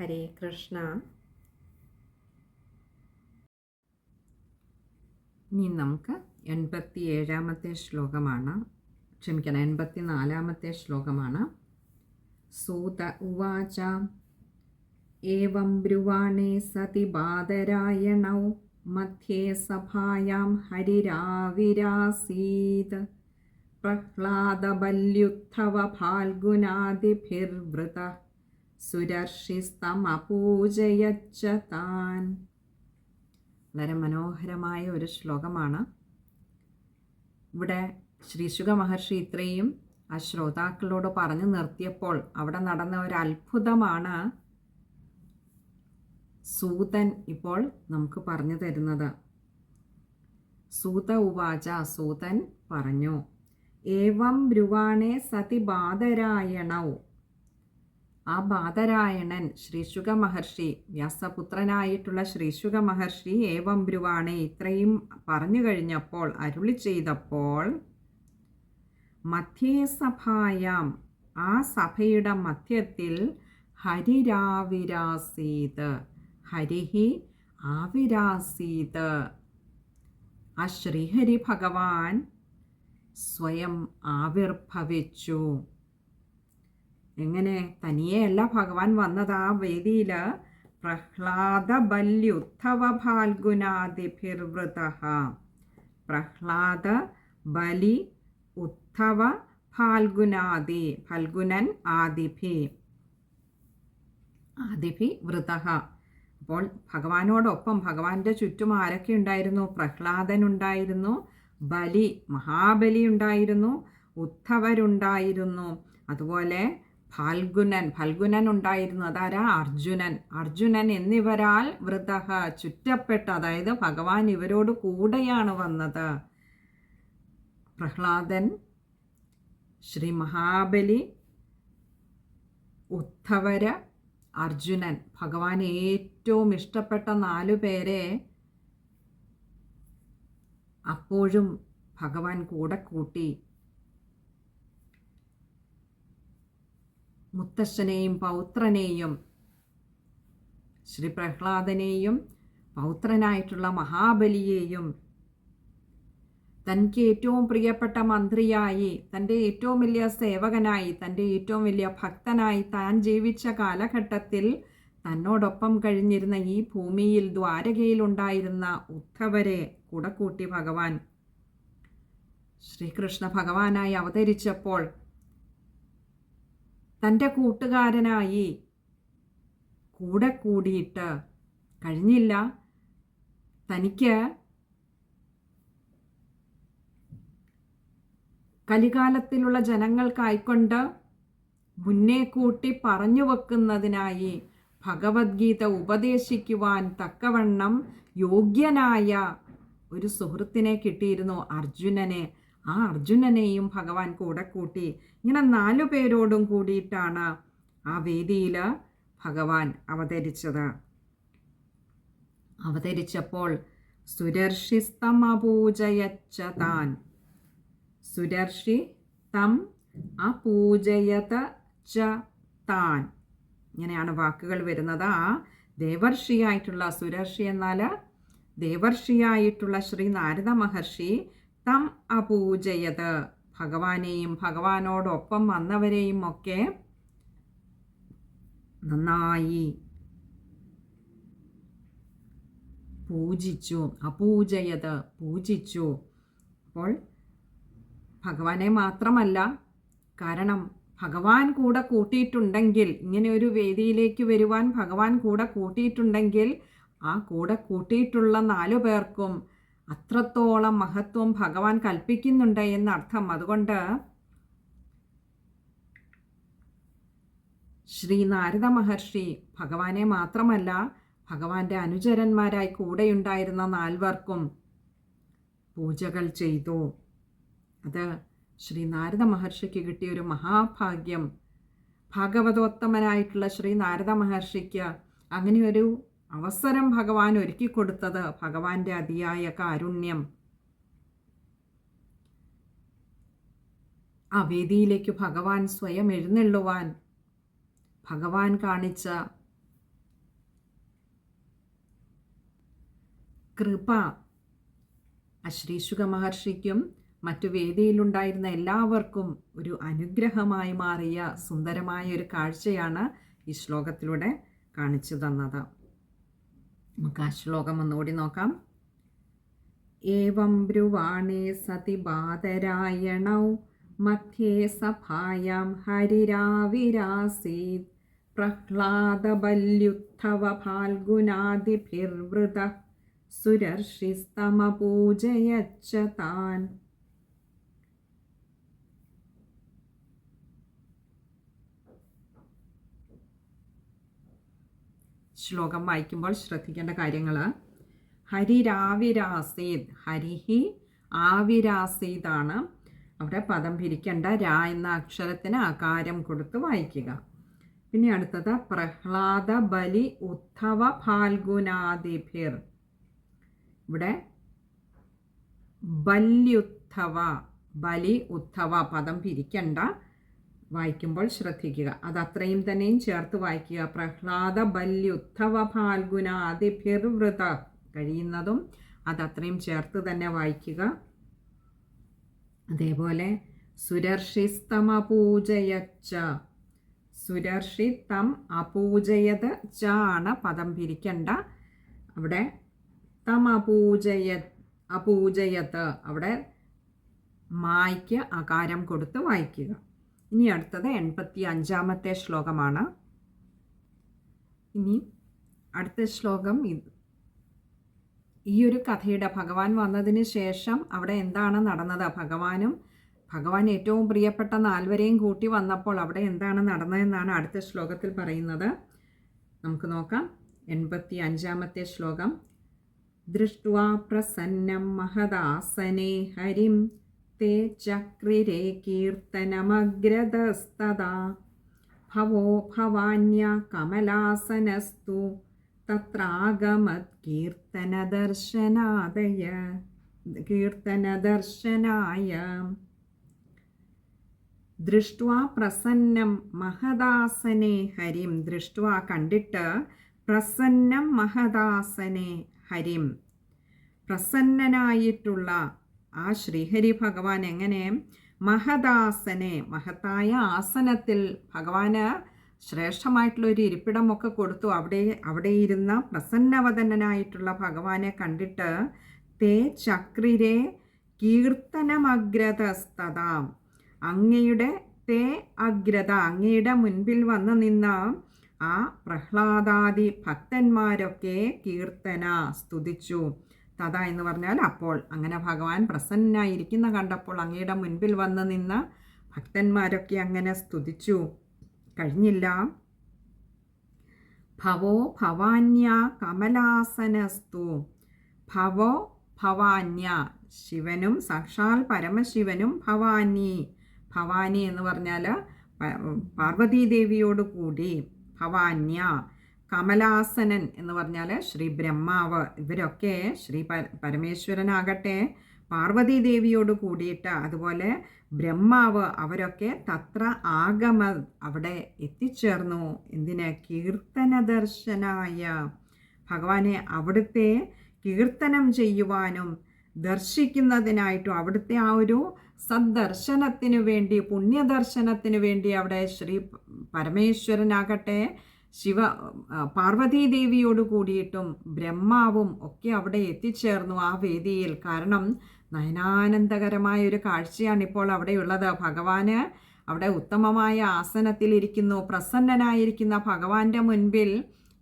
ഹരേ കൃഷ്ണ. ഇനി നമുക്ക് 87-ാമത്തെ ശ്ലോകമാണ്, 84-ാമത്തെ ശ്ലോകമാണ്. സൂത ഉവാച ഏവം ബ്രുവാണേ സതി ബാദരായണൗ മധ്യേ സഭായാം ഹരിരാവിരാസീത് പ്രഹ്ലാദബല്യുത്ഥവ ഫാൽഗുനാദിഭിർവൃതഃ സുരർഷിസ്തമപൂജയച്ച താൻ. വളരെ മനോഹരമായ ഒരു ശ്ലോകമാണ്. ഇവിടെ ശ്രീശുക മഹർഷി ഇത്രയും ആ ശ്രോതാക്കളോട് പറഞ്ഞു നിർത്തിയപ്പോൾ അവിടെ നടന്ന ഒരു അത്ഭുതമാണ് സൂതൻ ഇപ്പോൾ നമുക്ക് പറഞ്ഞു തരുന്നത്. സൂത ഉവാച, സൂതൻ പറഞ്ഞു, ഏവം ബ്രുവാണേ സതി ബാദരായണൗ. ആ ബാദരായണൻ ശ്രീശുക മഹർഷി, വ്യാസപുത്രനായിട്ടുള്ള ശ്രീശുക മഹർഷി ഏവം ബ്രുവാണേ ഇത്രയും പറഞ്ഞു കഴിഞ്ഞപ്പോൾ, അരുളി ചെയ്തപ്പോൾ, മധ്യേ സഭായാം ആ സഭയുടെ മധ്യത്തിൽ ഹരിരാവിരാസീത്, ഹരിഹി ആവിരാസീത്, ആ ശ്രീഹരി ഭഗവാൻ സ്വയം ആവിർഭവിച്ചു. എങ്ങനെ? തനിയെയല്ല ഭഗവാൻ വന്നത് ആ വേദിയിൽ. പ്രഹ്ലാദബല്യുത്ഥവ ഫാൽഗുനാദിഭിർവൃതഃ. പ്രഹ്ലാദ ബലി ഉത്ഥവ ഫാൽഗുനാദി, ഫൽഗുനൻ ആദിഭി വൃതഃ. അപ്പോൾ ഭഗവാനോടൊപ്പം ഭഗവാന്റെ ചുറ്റും ആരൊക്കെ ഉണ്ടായിരുന്നു? പ്രഹ്ലാദനുണ്ടായിരുന്നു, ബലി മഹാബലി ഉണ്ടായിരുന്നു, ഉത്ഥവരുണ്ടായിരുന്നു, അതുപോലെ ഫൽഗുനൻ ഉണ്ടായിരുന്നു. അതാരാ? അർജുനൻ എന്നിവരാൽ വൃതഃ ചുറ്റപ്പെട്ട, അതായത് ഭഗവാൻ ഇവരോട് കൂടെയാണ് വന്നത്. പ്രഹ്ലാദൻ, ശ്രീ മഹാബലി, ഉത്ഥവര്, അർജുനൻ. ഭഗവാൻ ഏറ്റവും ഇഷ്ടപ്പെട്ട 4 പേരെ അപ്പോഴും ഭഗവാൻ കൂടെ കൂട്ടി. മുത്തശ്ശനെയും പൗത്രനെയും, ശ്രീ പ്രഹ്ലാദനെയും പൗത്രനായിട്ടുള്ള മഹാബലിയെയും തനിക്ക് ഏറ്റവും പ്രിയപ്പെട്ട മന്ത്രിയായി, തൻ്റെ ഏറ്റവും വലിയ സേവകനായി, തൻ്റെ ഏറ്റവും വലിയ ഭക്തനായി താൻ ജീവിച്ച കാലഘട്ടത്തിൽ തന്നോടൊപ്പം കഴിഞ്ഞിരുന്ന ഈ ഭൂമിയിൽ ദ്വാരകയിലുണ്ടായിരുന്ന ഉദ്ധവരെ കൂടെ കൂട്ടി ഭഗവാൻ. ശ്രീകൃഷ്ണ ഭഗവാനായി അവതരിച്ചപ്പോൾ തൻ്റെ കൂട്ടുകാരനായി കൂടെ കൂടിയിട്ട് കഴിഞ്ഞില്ല. തനിക്ക് കലികാലത്തിലുള്ള ജനങ്ങൾക്കായിക്കൊണ്ട് മുന്നേ കൂട്ടി പറഞ്ഞു വെക്കുന്നതിനായി ഭഗവത്ഗീത ഉപദേശിക്കുവാൻ തക്കവണ്ണം യോഗ്യനായ ഒരു സുഹൃത്തിനെ കിട്ടിയിരുന്നു, അർജുനനെ. ആ അർജുനനെയും ഭഗവാൻ കൂടെ കൂട്ടി. ഇങ്ങനെ 4 പേരോടും കൂടിയിട്ടാണ് ആ വേദിയിൽ ഭഗവാൻ അവതരിച്ചപ്പോൾ സുരർഷിസ്തമപൂജയച്ച താൻ. സുരർഷി തം അപൂജയത ച താൻ. ഇങ്ങനെയാണ് വാക്കുകൾ വരുന്നത്. ആ ദേവർഷിയായിട്ടുള്ള, സുരർഷി എന്നാൽ ദേവർഷിയായിട്ടുള്ള ശ്രീ നാരദ മഹർഷി തം അപൂജയത്, ഭഗവാനെയും ഭഗവാനോടൊപ്പം വന്നവരെയും ഒക്കെ നന്നായി പൂജിച്ചു. അപൂജയത്, പൂജിച്ചു. അപ്പോൾ ഭഗവാനെ മാത്രമല്ല, കാരണം ഭഗവാൻ കൂടെ കൂട്ടിയിട്ടുണ്ടെങ്കിൽ, ഇങ്ങനെ ഒരു വേദിയിലേക്ക് വരുവാൻ ഭഗവാൻ കൂടെ കൂട്ടിയിട്ടുണ്ടെങ്കിൽ ആ കൂടെ കൂട്ടിയിട്ടുള്ള 4 പേർക്കും അത്രത്തോളം മഹത്വം ഭഗവാൻ കൽപ്പിക്കുന്നുണ്ട് എന്നർത്ഥം. അതുകൊണ്ട് ശ്രീ നാരദ മഹർഷി ഭഗവാനെ മാത്രമല്ല, ഭഗവാന്റെ അനുചരന്മാരായി കൂടെയുണ്ടായിരുന്ന 4 പേർക്കും പൂജകൾ ചെയ്തു. അത് ശ്രീ നാരദ മഹർഷിക്ക് കിട്ടിയൊരു മഹാഭാഗ്യം. ഭാഗവതോത്തമനായിട്ടുള്ള ശ്രീ നാരദ മഹർഷിക്ക് അങ്ങനെയൊരു അവസരം ഭഗവാൻ ഒരുക്കി കൊടുത്തത് ഭഗവാന്റെ അതിയായ കാരുണ്യം. ആ വേദിയിലേക്ക് ഭഗവാൻ സ്വയം എഴുന്നള്ളുവാൻ ഭഗവാൻ കാണിച്ച കൃപ അശ്രീശുക മഹർഷിക്കും മറ്റു വേദിയിലുണ്ടായിരുന്ന എല്ലാവർക്കും ഒരു അനുഗ്രഹമായി മാറിയ സുന്ദരമായ ഒരു കാഴ്ചയാണ് ഈ ശ്ലോകത്തിലൂടെ കാണിച്ചു തന്നത്. നമുക്ക് ആ ശ്ലോകം ഒന്നുകൂടി നോക്കാം. ഏവം ബ്രുവാണേ സതി ബാദരായണൗ മധ്യേ സഭായാം ഹരിരാവിരാസീത് പ്രഹ്ലാദബല്യുത്ഥവ ഫാൽഗുനാദിഭിർവൃത സുരർഷിസ്തമപൂജയച്ച താൻ. ശ്ലോകം വായിക്കുമ്പോൾ ശ്രദ്ധിക്കേണ്ട കാര്യങ്ങൾ: ഹരിരാവിരാസീത്, ഹരിഹി ആവിരാസീതാണ്. അവിടെ പദം പിരിക്കേണ്ട. രാ എന്ന അക്ഷരത്തിന് ആകാരം കൊടുത്ത് വായിക്കുക. പിന്നെ അടുത്തത് പ്രഹ്ലാദ ബലി ഉദ്ധവ ഫാൽഗുനാദിഭിർ. ഇവിടെ ബല്യുദ്ധവ, ബലി ഉദ്ധവ പദം പിരിക്കണ്ട, വായിക്കുമ്പോൾ ശ്രദ്ധിക്കുക. അത് അത്രയും തന്നെയും ചേർത്ത് വായിക്കുക. പ്രഹ്ലാദ ബല്യുദ്ധവ ഫാൽഗുനാദിഭിർവൃത, കഴിയുന്നതും അതത്രയും ചേർത്ത് തന്നെ വായിക്കുക. അതേപോലെ സുരർഷിസ്തം അപൂജയച്ച, സുരർഷി തം അപൂജയത് ച ആണ് പദം പിരിക്കണ്ട. അവിടെ തം അപൂജയത്ത്, അവിടെ മായ്ക്ക് അകാരം കൊടുത്ത് വായിക്കുക. ഇനി അടുത്തത് 85-ാമത്തെ ശ്ലോകമാണ്. ഇനി അടുത്ത ശ്ലോകം ഈ ഒരു കഥയുടെ ഭഗവാൻ വന്നതിന് ശേഷം അവിടെ എന്താണ് നടന്നത്, ഭഗവാൻ ഏറ്റവും പ്രിയപ്പെട്ട 4 കൂട്ടി വന്നപ്പോൾ അവിടെ എന്താണ് നടന്നതെന്നാണ് അടുത്ത ശ്ലോകത്തിൽ പറയുന്നത്. നമുക്ക് നോക്കാം. 85-ാമത്തെ ശ്ലോകം. ദൃഷ്ട്വാ പ്രസന്നം മഹദാസനേ ഹരിം തേ ചക്രിരേ കീർത്തനമഗ്രതസ്തദാ ഭവോ ഭവാന്യ കമലാസനസ്തു തത്രാഗമത് കീർത്തനദർശനായ. ദൃഷ്ട്വാ പ്രസന്നം മഹദാസനെ ഹരിം, ദൃഷ്ട്വാ കണ്ടിട്ട്, പ്രസന്നം മഹദാസനെ ഹരിം പ്രസന്നനായിട്ടുള്ള ആ ശ്രീഹരി ഭഗവാൻ എങ്ങനെ, മഹദാസനെ മഹത്തായ ആസനത്തിൽ ഭഗവാന് ശ്രേഷ്ഠമായിട്ടുള്ള ഒരു ഇരിപ്പിടമൊക്കെ കൊടുത്തു. അവിടെ ഇരുന്ന പ്രസന്നവദനായിട്ടുള്ള ഭഗവാനെ കണ്ടിട്ട്, തേ ചക്രിരേ കീർത്തനമഗ്രതസ്തദാ, അങ്ങയുടെ തേ അഗ്രത, അങ്ങയുടെ മുൻപിൽ വന്നു നിന്ന ആ പ്രഹ്ലാദാദി ഭക്തന്മാരൊക്കെ കീർത്തന സ്തുതിച്ചു. തഥാ എന്ന് പറഞ്ഞാൽ അപ്പോൾ. അങ്ങനെ ഭഗവാൻ പ്രസന്നായിരിക്കുന്ന കണ്ടപ്പോൾ അങ്ങയുടെ മുൻപിൽ വന്ന് നിന്ന ഭക്തന്മാരൊക്കെ അങ്ങനെ സ്തുതിച്ചു. കഴിഞ്ഞില്ല. ഭവോ ഭവാന്യ കമലാസനസ്തു, ഭവോ ഭവാന്യ, ശിവനും സാക്ഷാൽ പരമശിവനും, ഭവാനി എന്ന് പറഞ്ഞാൽ പാർവതീദേവിയോട് കൂടി, ഭവാന്യ. കമലാസനൻ എന്ന് പറഞ്ഞാൽ ശ്രീ ബ്രഹ്മാവ്. ഇവരൊക്കെ ശ്രീ പരമേശ്വരനാകട്ടെ പാർവതീദേവിയോട് കൂടിയിട്ട്, അതുപോലെ ബ്രഹ്മാവ്, അവരൊക്കെ തത്ര ആഗമ, അവിടെ എത്തിച്ചേർന്നു. എന്തിന്? കീർത്തനദർശനായ, ഭഗവാനെ അവിടുത്തെ കീർത്തനം ചെയ്യുവാനും ദർശിക്കുന്നതിനായിട്ടും, അവിടുത്തെ ആ ഒരു സദ്ദർശനത്തിനു വേണ്ടി, പുണ്യദർശനത്തിനു വേണ്ടി അവിടെ ശ്രീ പരമേശ്വരനാകട്ടെ പാർവതീദേവിയോട് കൂടിയിട്ടും ബ്രഹ്മാവും ഒക്കെ അവിടെ എത്തിച്ചേർന്നു ആ വേദിയിൽ. കാരണം നയനാനന്ദകരമായ ഒരു കാഴ്ചയാണ് ഇപ്പോൾ അവിടെയുള്ളത്. ഭഗവാന് അവിടെ ഉത്തമമായ ആസനത്തിലിരിക്കുന്നു. പ്രസന്നനായിരിക്കുന്ന ഭഗവാന്റെ മുൻപിൽ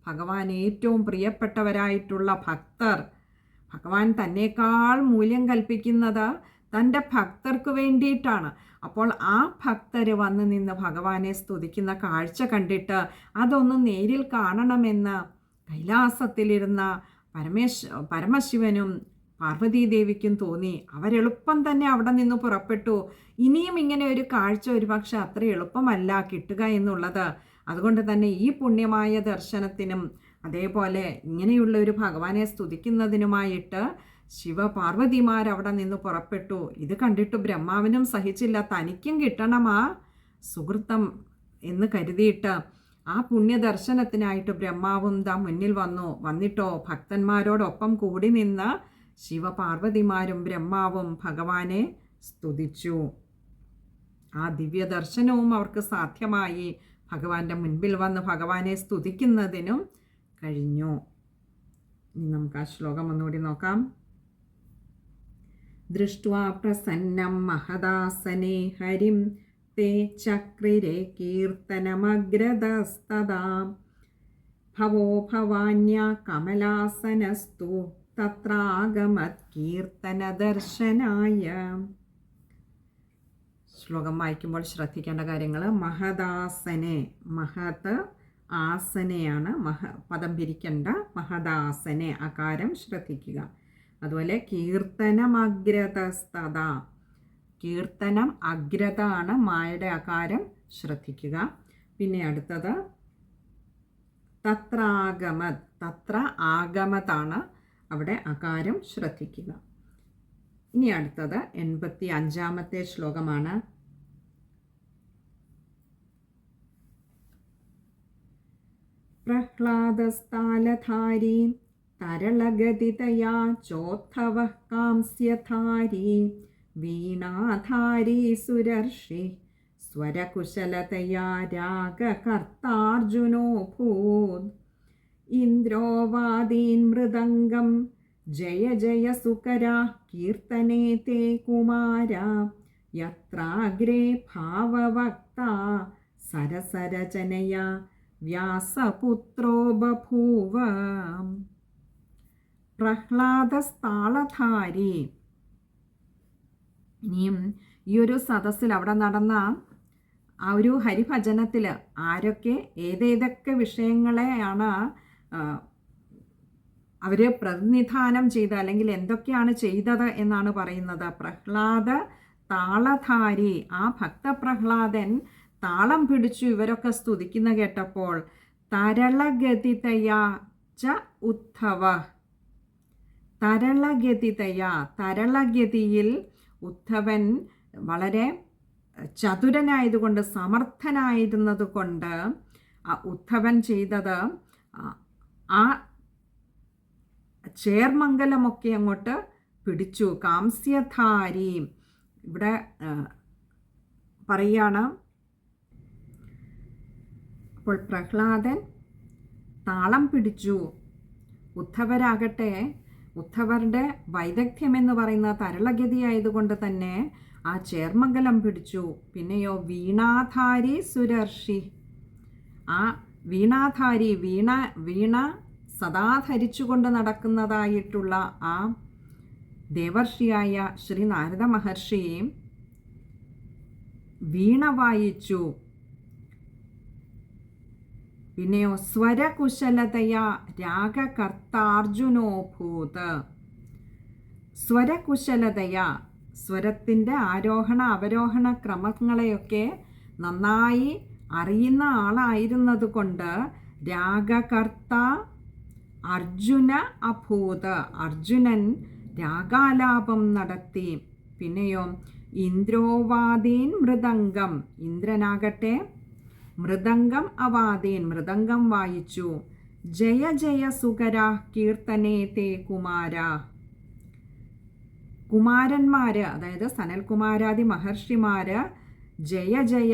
ഭഗവാൻ ഏറ്റവും പ്രിയപ്പെട്ടവരായിട്ടുള്ള ഭക്തർ, ഭഗവാൻ തന്നേക്കാൾ മൂല്യം കൽപ്പിക്കുന്നത് തൻ്റെ ഭക്തർക്ക് വേണ്ടിയിട്ടാണ്. അപ്പോൾ ആ ഭക്തർ വന്ന് നിന്ന് ഭഗവാനെ സ്തുതിക്കുന്ന കാഴ്ച കണ്ടിട്ട് അതൊന്ന് നേരിൽ കാണണമെന്ന് കൈലാസത്തിലിരുന്ന പരമശിവനും പാർവതീദേവിക്കും തോന്നി. അവരെളുപ്പം തന്നെ അവിടെ നിന്ന് പുറപ്പെട്ടു. ഇനിയും ഇങ്ങനെ ഒരു കാഴ്ച ഒരുപക്ഷെ അത്ര എളുപ്പമല്ല കിട്ടുക എന്നുള്ളത്. അതുകൊണ്ട് തന്നെ ഈ പുണ്യമായ ദർശനത്തിനും അതേപോലെ ഇങ്ങനെയുള്ള ഒരു ഭഗവാനെ സ്തുതിക്കുന്നതിനുമായിട്ട് ശിവപാർവതിമാരവിടെ നിന്ന് പുറപ്പെട്ടു. ഇത് കണ്ടിട്ട് ബ്രഹ്മാവിനും സഹിച്ചില്ല. തനിക്കും കിട്ടണം ആ സുഹൃത്തം എന്ന് കരുതിയിട്ട് ആ പുണ്യദർശനത്തിനായിട്ട് ബ്രഹ്മാവും മുന്നിൽ വന്നിട്ടോ ഭക്തന്മാരോടൊപ്പം കൂടി നിന്ന ശിവപാർവതിമാരും ബ്രഹ്മാവും ഭഗവാനെ സ്തുതിച്ചു. ആ ദിവ്യ ദർശനവും അവർക്ക് സാധ്യമായി. ഭഗവാന്റെ മുൻപിൽ വന്ന് ഭഗവാനെ സ്തുതിക്കുന്നതിനും കഴിഞ്ഞു. ഇനി നമുക്ക് ആ ശ്ലോകം ഒന്നുകൂടി നോക്കാം. ദൃഷ്ട്വാ പ്രസന്നം മഹദാസനെ ഹരിം തേ ചക്രിരേ കീർത്തനമഗ്രതസ്തദാ ഭവോ ഭവാന്യ കമലാസനസ്തു തത്രാഗമത് കീർത്തനദർശനായ. ശ്ലോകം വായിക്കുമ്പോൾ ശ്രദ്ധിക്കേണ്ട കാര്യങ്ങൾ: മഹദാസനെ, മഹത് ആസനയാണ്, പദം പിരിക്കേണ്ട. മഹദാസനെ അകാരം ശ്രദ്ധിക്കുക. അതുപോലെ കീർത്തനം അഗ്രതസ്തത, കീർത്തനം അഗ്രത ആണ്, മായുടെ അകാരം ശ്രദ്ധിക്കുക. പിന്നെ അടുത്തത് തത്രാഗമത്, തത്ര ആഗമതാണ്, അവിടെ അകാരം ശ്രദ്ധിക്കുക. ഇനി അടുത്തത് 85-ാമത്തെ ശ്ലോകമാണ്. പ്രഹ്ലാദസ്ഥാലധാരി തരളഗതിതയാ ചോത്ഥവഃ കാംസ്യധാരി വീണാധാരി സുരർഷി സ്വരകുശലതയാ രാഗകർത്താർജുനോഭൂത് ഇന്ദ്രോവാദീൻ മൃദംഗം ജയ ജയ സുകരാ കീർത്തനേ തേ കുമാരാ യത്രാഗ്രേ ഭാവവക്താ സരസരചനയാ വ്യാസപുത്രോ ബഭൂവ. പ്രഹ്ലാദസ്ഥാളധാരി. ഇനിയും ഈ ഒരു സദസ്സിൽ അവിടെ നടന്ന ആ ഒരു ഹരിഭജനത്തിൽ ആരൊക്കെ ഏതേതൊക്കെ വിഷയങ്ങളെയാണ് അവർ പ്രതിനിധാനം ചെയ്ത്, അല്ലെങ്കിൽ എന്തൊക്കെയാണ് ചെയ്തത് എന്നാണ് പറയുന്നത്. പ്രഹ്ലാദ താളധാരി, ആ ഭക്തപ്രഹ്ലാദൻ താളം പിടിച്ചു ഇവരൊക്കെ സ്തുതിക്കുന്ന കേട്ടപ്പോൾ. തരളഗതിതയാ ച ഉദ്ധവ, തരളഗതിതയാ, തരളഗതിയിൽ ഉദ്ധവൻ വളരെ ചതുരനായതുകൊണ്ട്, സമർത്ഥനായിരുന്നത് കൊണ്ട് ഉദ്ധവൻ ചെയ്തത് ആ ചേർമംഗലമൊക്കെ അങ്ങോട്ട് പിടിച്ചു. കാംസ്യധാരി ഇവിടെ പറയാണ്. അപ്പോൾ പ്രഹ്ലാദൻ താളം പിടിച്ചു. ഉദ്ധവരാകട്ടെ, ഉദ്ധവരുടെ വൈദഗ്ധ്യമെന്ന് പറയുന്ന തരളഗതി ആയതുകൊണ്ട് തന്നെ ആ ചേർമംഗലം പിടിച്ചു. പിന്നെയോ വീണാധാരി സുരർഷി, ആ വീണാധാരി, വീണ സദാ ധരിച്ചുകൊണ്ട് നടക്കുന്നതായിട്ടുള്ള ആ ദേവർഷിയായ ശ്രീ നാരദ മഹർഷിയെ വീണ വായിച്ചു. പിന്നെയോ സ്വരകുശലതയാ രാഗകർത്താർജുനോഭൂത്. സ്വരകുശലതയാ, സ്വരത്തിൻ്റെ ആരോഹണ അവരോഹണ ക്രമങ്ങളെയൊക്കെ നന്നായി അറിയുന്ന ആളായിരുന്നത് കൊണ്ട് രാഗകർത്ത അർജുന അഭൂത്, അർജുനൻ രാഗാലാപം നടത്തി. പിന്നെയോ ഇന്ദ്രോവാദീൻ മൃദംഗം, ഇന്ദ്രനാകട്ടെ മൃദംഗം അവാദീൻ, മൃദംഗം വായിച്ചു. ജയ ജയ സുകരാ കീർത്തനേ തേ കുമാരാ, കുമാരന്മാര്, അതായത് സനൽകുമാരാദി മഹർഷിമാര് ജയ ജയ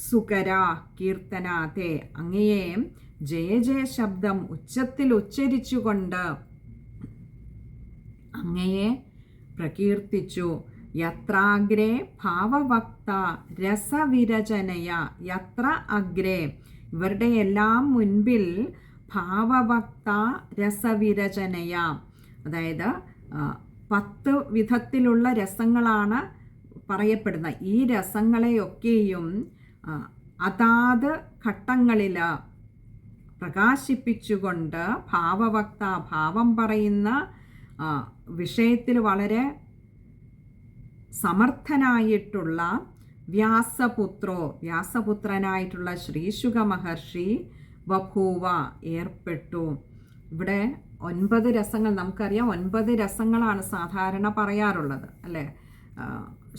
സുകരാ കീർത്തനാതേ, അങ്ങയെ ജയ ജയ ശബ്ദം ഉച്ചത്തിൽ ഉച്ചരിച്ചുകൊണ്ട് അങ്ങയെ പ്രകീർത്തിച്ചു. യത്രാഗ്രേ ഭാവവക്ത രസവിരചനയ, യത്ര അഗ്രേ, ഇവരുടെ എല്ലാം മുൻപിൽ ഭാവവക്ത രസവിരചനയ, അതായത് 10 വിധത്തിലുള്ള രസങ്ങളാണ് പറയപ്പെടുന്നത്. ഈ രസങ്ങളെയൊക്കെയും അതാത് ഘട്ടങ്ങളിൽ പ്രകാശിപ്പിച്ചുകൊണ്ട് ഭാവവക്ത, ഭാവം പറയുന്ന വിഷയത്തിൽ വളരെ സമർത്ഥനായിട്ടുള്ള വ്യാസപുത്രോ, വ്യാസപുത്രനായിട്ടുള്ള ശ്രീശുക മഹർഷി ബഭൂവ ഏർപ്പെട്ടു. ഇവിടെ 9 രസങ്ങൾ നമുക്കറിയാം. 9 രസങ്ങളാണ് സാധാരണ പറയാറുള്ളത്, അല്ലേ?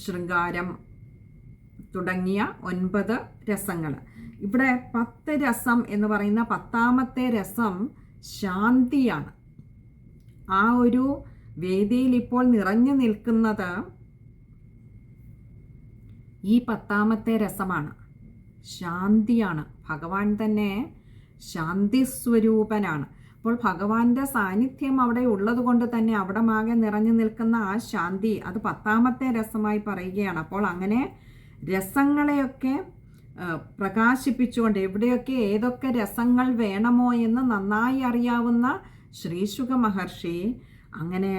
ശൃംഗാരം തുടങ്ങിയ 9 രസങ്ങൾ. ഇവിടെ 10 രസം എന്ന് പറയുന്ന 10ാമത്തെ രസം ശാന്തിയാണ്. ആ ഒരു വേദിയിൽ ഇപ്പോൾ നിറഞ്ഞു നിൽക്കുന്നത് ഈ 10ാമത്തെ രസമാണ്, ശാന്തിയാണ്. ഭഗവാൻ തന്നെ ശാന്തി സ്വരൂപനാണ്. അപ്പോൾ ഭഗവാന്റെ സാന്നിധ്യം അവിടെ ഉള്ളത് കൊണ്ട് തന്നെ അവിടെ ആകെ നിറഞ്ഞു നിൽക്കുന്ന ആ ശാന്തി അത് 10ാമത്തെ രസമായി പറയുകയാണ്. അപ്പോൾ അങ്ങനെ രസങ്ങളെയൊക്കെ പ്രകാശിപ്പിച്ചുകൊണ്ട് എവിടെയൊക്കെ ഏതൊക്കെ രസങ്ങൾ വേണമോ എന്ന് നന്നായി അറിയാവുന്ന ശ്രീശുക മഹർഷി അങ്ങനെ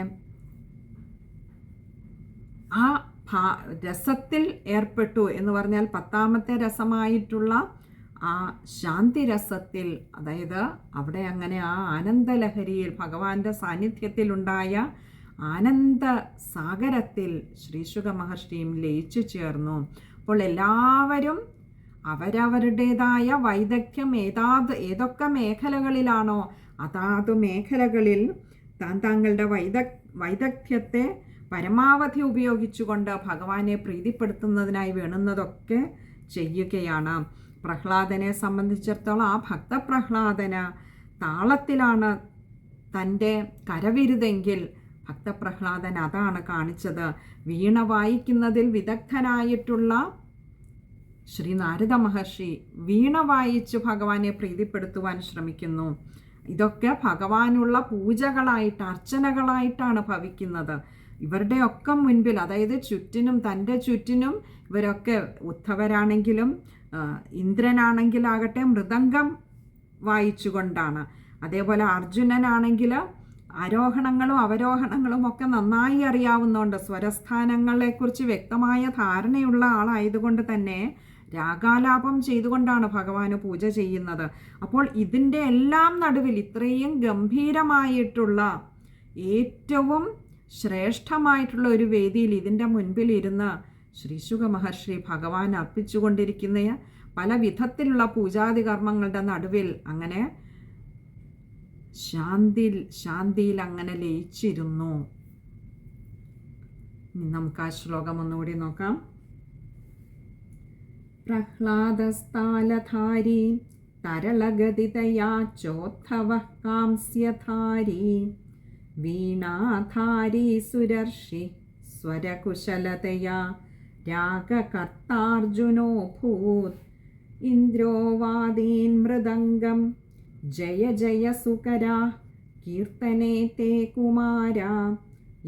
ആ രസത്തിൽ ഏർപ്പെട്ടു എന്ന് പറഞ്ഞാൽ 10ാമത്തെ രസമായിട്ടുള്ള ആ ശാന്തി രസത്തിൽ, അതായത് അവിടെ അങ്ങനെ ആ ആനന്ദലഹരിയിൽ ഭഗവാന്റെ സാന്നിധ്യത്തിലുണ്ടായ ആനന്ദ സാഗരത്തിൽ ശ്രീശുക മഹർഷിയും ലയിച്ചു ചേർന്നു. അപ്പോൾ എല്ലാവരും അവരവരുടേതായ വൈദഗ്ധ്യം ഏതൊക്കെ മേഖലകളിലാണോ അതാത് മേഖലകളിൽ താങ്കളുടെ വൈദഗ്ധ്യത്തെ പരമാവധി ഉപയോഗിച്ചുകൊണ്ട് ഭഗവാനെ പ്രീതിപ്പെടുത്തുന്നതിനായി വേണ്ടുന്നതൊക്കെ ചെയ്യുകയാണ്. പ്രഹ്ലാദനെ സംബന്ധിച്ചിടത്തോളം ആ ഭക്തപ്രഹ്ലാദന താളത്തിലാണ് തൻ്റെ കരവിരുതെങ്കിൽ ഭക്തപ്രഹ്ലാദൻ അതാണ് കാണിച്ചത്. വീണ വായിക്കുന്നതിൽ വിദഗ്ധനായിട്ടുള്ള ശ്രീ നാരദ മഹർഷി വീണ വായിച്ച് ഭഗവാനെ പ്രീതിപ്പെടുത്തുവാൻ ശ്രമിക്കുന്നു. ഇതൊക്കെ ഭഗവാനുള്ള പൂജകളായിട്ട് അർച്ചനകളായിട്ടാണ് ഭവിക്കുന്നത്. ഇവരുടെയൊക്കെ മുൻപിൽ, അതായത് തൻ്റെ ചുറ്റിനും ഇവരൊക്കെ ഉദ്ധവരാണെങ്കിലും ഇന്ദ്രനാണെങ്കിലാകട്ടെ മൃദംഗം വായിച്ചുകൊണ്ടാണ്. അതേപോലെ അർജുനനാണെങ്കിൽ ആരോഹണങ്ങളും അവരോഹണങ്ങളും ഒക്കെ നന്നായി അറിയാവുന്നതുകൊണ്ട് സ്വരസ്ഥാനങ്ങളെക്കുറിച്ച് വ്യക്തമായ ധാരണയുള്ള ആളായതുകൊണ്ട് തന്നെ രാഗാലാപം ചെയ്തുകൊണ്ടാണ് ഭഗവാന് പൂജ ചെയ്യുന്നത്. അപ്പോൾ ഇതിൻ്റെ എല്ലാം നടുവിൽ ഇത്രയും ഗംഭീരമായിട്ടുള്ള ഏറ്റവും ശ്രേഷ്ഠമായിട്ടുള്ള ഒരു വേദിയിൽ ഇതിൻ്റെ മുൻപിൽ ഇരുന്ന് ശ്രീശുക മഹർഷി ഭഗവാൻ അർപ്പിച്ചുകൊണ്ടിരിക്കുന്ന പല വിധത്തിലുള്ള പൂജാതി കർമ്മങ്ങളുടെ നടുവിൽ അങ്ങനെ ശാന്തിയിൽ അങ്ങനെ ലയിച്ചിരുന്നു. നമുക്ക് ആ ശ്ലോകം ഒന്നുകൂടി നോക്കാം. പ്രഹ്ലാദസ്ഥാലധാരി തരളഗതിതയാ ചോദ്ധവ കാംസ്യധാരി വീണാധാരി സുരർഷി സ്വരകുശലതയാ രാഗകർത്താർജുനോഭൂത് ഇന്ദ്രോവാദീൻ മൃദംഗം ജയ ജയ സുകരാ കീർത്തനേ തേ കുമാരാ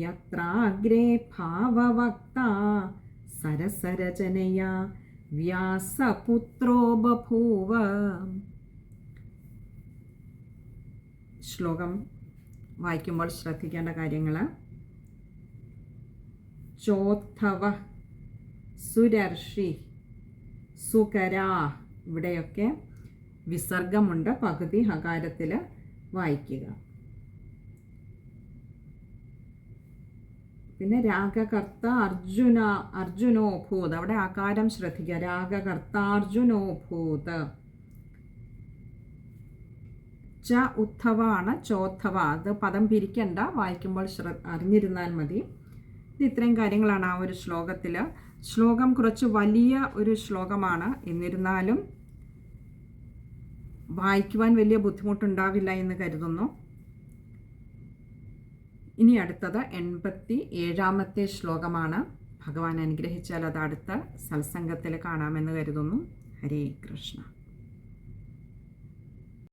യത്രാഗ്രേ ഭാവവക്താ സരസരചനയാ വ്യാസപുത്രോ ബഭൂവ. ശ്ലോകം വായിക്കുമ്പോൾ ശ്രദ്ധിക്കേണ്ട കാര്യങ്ങൾ: ചോദ്ധവ സുരർഷി സുകരാ, ഇവിടെയൊക്കെ വിസർഗമുണ്ട്, പകുതി ഹകാരത്തിൽ വായിക്കുക. പിന്നെ രാഗകർത്ത അർജുനോഭൂത്, അവിടെ ആകാരം ശ്രദ്ധിക്കുക. രാഗകർത്താർജുനോഭൂത്. ച ഉദ്ധവാണ് ചോദ്ധവ, അത് പദം പിരിക്കണ്ട, വായിക്കുമ്പോൾ അറിഞ്ഞിരുന്നാൽ മതി. ഇത് ഇത്രയും കാര്യങ്ങളാണ് ആ ഒരു ശ്ലോകത്തിൽ. ശ്ലോകം കുറച്ച് വലിയ ഒരു ശ്ലോകമാണ്, എന്നിരുന്നാലും വായിക്കുവാൻ വലിയ ബുദ്ധിമുട്ടുണ്ടാവില്ല എന്ന് കരുതുന്നു. ഇനി അടുത്തത് 87ാമത്തെ ശ്ലോകമാണ്. ഭഗവാൻ അനുഗ്രഹിച്ചാൽ അത് അടുത്ത സത്സംഗത്തിൽ കാണാമെന്ന് കരുതുന്നു. ഹരേ കൃഷ്ണ.